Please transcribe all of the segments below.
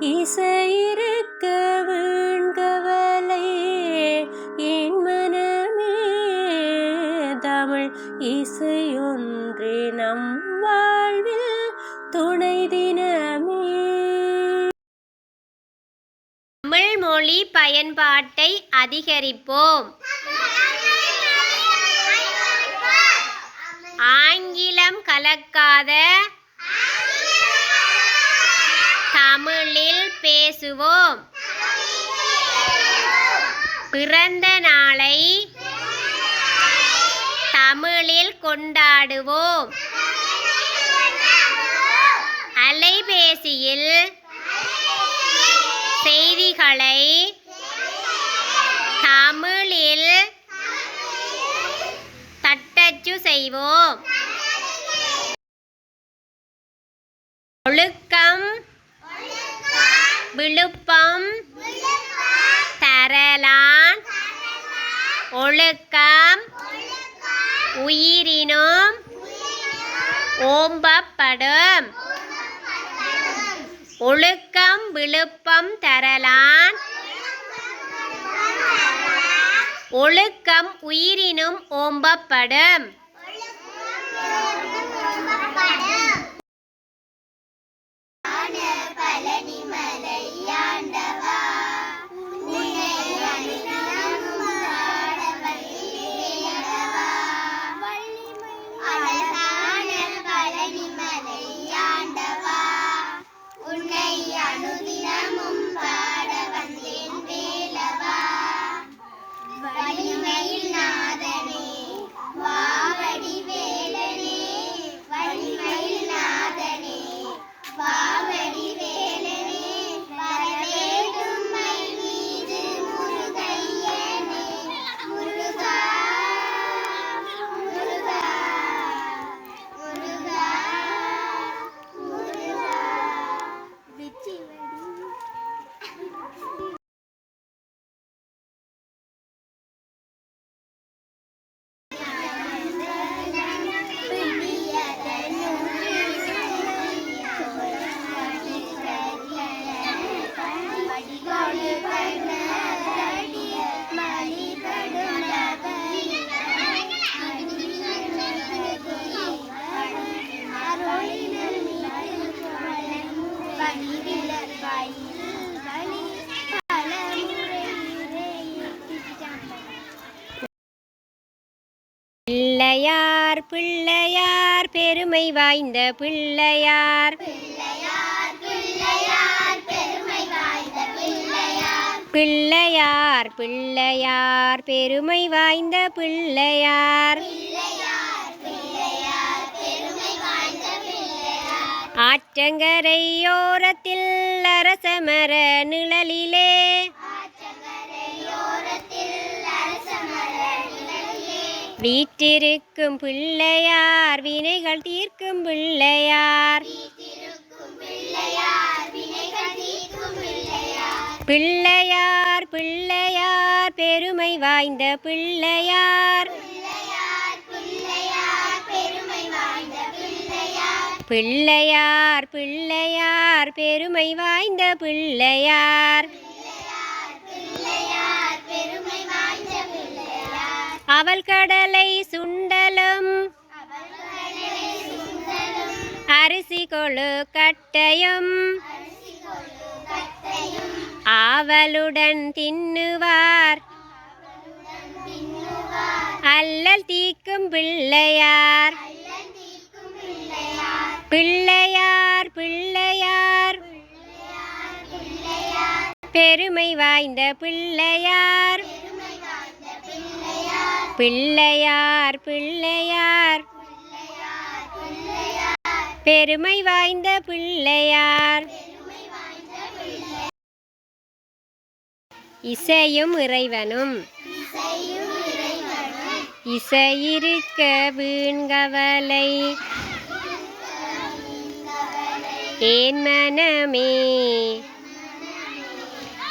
இசையிருக்க வீண்கவலை என் மனமே தமிழ் இசையொன்றே நம் வாழ்வில் துணை தினமே. தமிழ் மொழி பயன்பாட்டை அதிகரிப்போம். ஆங்கிலம் கலக்காத தமிழில் பேசுவோம். பிறந்த நாளை தமிழில் கொண்டாடுவோம். அலைபேசியில் செய்திகளை தமிழில் தட்டச்சு செய்வோம். ஒழுக்கம் விழுப்பம் தரலான் ஒழுக்கம் உயிரினும் ஓம்பப்படும். ஒழுக்கம் விழுப்பம் தரலான் ஒழுக்கம் உயிரினும் ஓம்பப்படும். பிள்ளையார் பிள்ளையார் பெருமை வாய்ந்த பிள்ளையார். பிள்ளையார் பிள்ளையார் பெருமை வாய்ந்த பிள்ளையார். ஆற்றங்கரையோரத்தில் அரசமர நிழலிலே வீற்றிருக்கும் பிள்ளையார் வினைகள் தீர்க்கும் பிள்ளையார். பிள்ளையார் பிள்ளையார் பெருமை வாய்ந்த பிள்ளையார். பிள்ளையார் பிள்ளையார் பெருமை வாய்ந்த பிள்ளையார். அவள் கடலை சுண்டலும் அரிசி கொழு கட்டையும் ஆவலுடன் தின்னுவார் அல்லல் தீக்கும் பிள்ளையார். பிள்ளையார் பிள்ளையார் பெருமை வாய்ந்த பிள்ளையார். பிள்ளையார் பிள்ளையார் பெருமை வாய்ந்த பிள்ளையார். இசையும் இறைவனும் இசையிருக்க வீண்கவலை ஏன் மனமே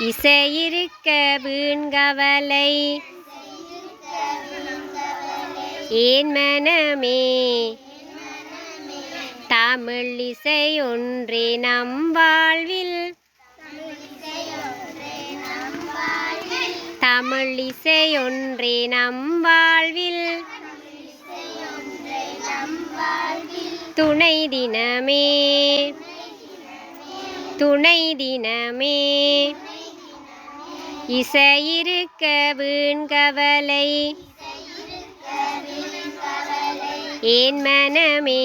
இசையிருக்க வீண்கவலை ஏன் மனமே தமிழ் இசை ஒன்றே நம் வாழ்வில் தமிழ் இசை ஒன்றே நம் வாழ்வில் துணை தினமே துணை தினமே இசையிருக்க வீண்கவலை ஏன் மனமே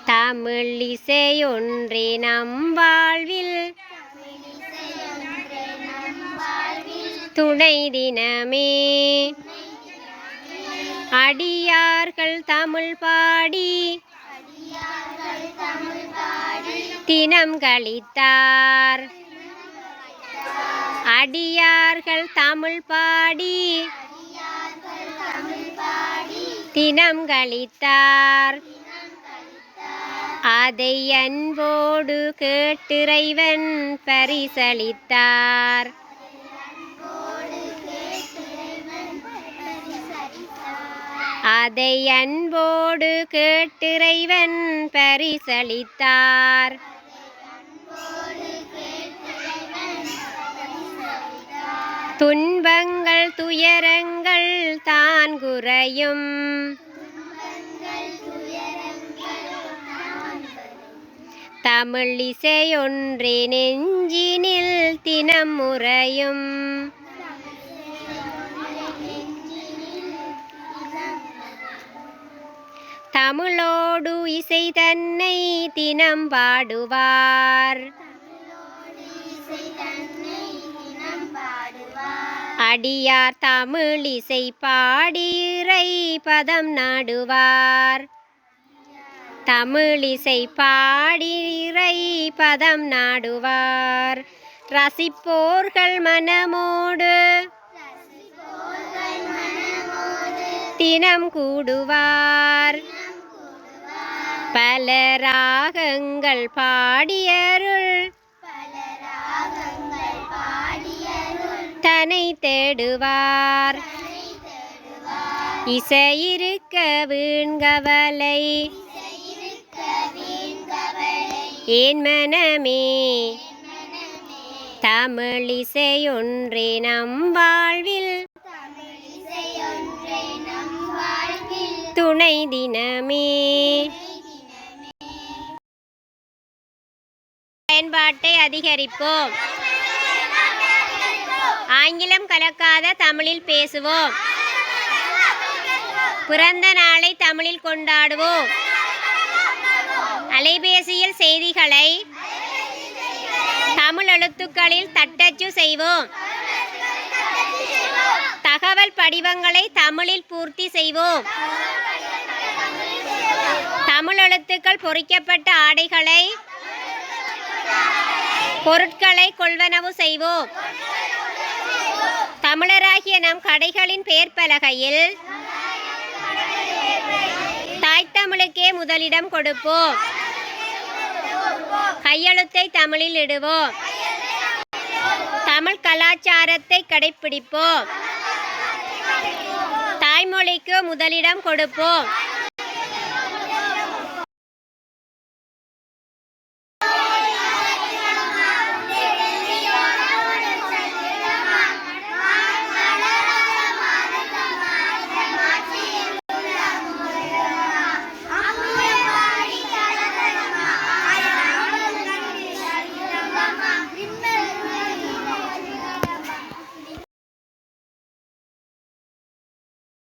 தமிழ் இசை ஒன்றே நம் வாழ்வில் துணை தினமே அடியார்கள் தமிழ் பாடி தினம் கழித்தார் அடியார்கள் தமிழ் பாடி தினம் கழித்தார் அதை அன்போடு கேட்டிறைவன் பரிசளித்தார் அதை அன்போடு கேட்டிறைவன் பரிசளித்தார் துன்பங்கள் துயரங்கள் தான் குறையும் தமிழ் இசை ஒன்றே நெஞ்சினில் தினம் முறையும் தமிழோடு இசை தன்னை தினம் பாடுவார் அடியார் தமிழ் இசை பாடி இறை பதம் நாடுவார் தமிழ் இசை பாடி இறை பதம் நாடுவார் ரசிப்போர்கள் மனமோடு தினம் கூடுவார் பல ராகங்கள் பாடியருள் தனை தேடுவார் இசையிருக்க வீண்கவலை ஏன் மனமே தமிழ் இசை ஒன்றே நம் வாழ்வில் துணை தினமே பயன்பாட்டை அதிகரிப்போம் ஆங்கிலம் கலக்காத தமிழில் பேசுவோம் பிறந்த நாளை தமிழில் கொண்டாடுவோம் அலைபேசியில் செய்திகளை தமிழ் எழுத்துக்களில் தட்டச்சு செய்வோம் தகவல் படிவங்களை தமிழில் பூர்த்தி செய்வோம் தமிழ் எழுத்துக்கள் பொறிக்கப்பட்ட ஆடைகளை பொருட்களை கொள்வனவு செய்வோம் தமிழராகிய நம் கடைகளின் பெயர் பலகையில் தாய் தமிழுக்கே முதலிடம் கொடுப்போம் கையெழுத்தை தமிழில் இடுவோம் தமிழ் கலாச்சாரத்தை கடைப்பிடிப்போம் தாய்மொழிக்கு முதலிடம் கொடுப்போம்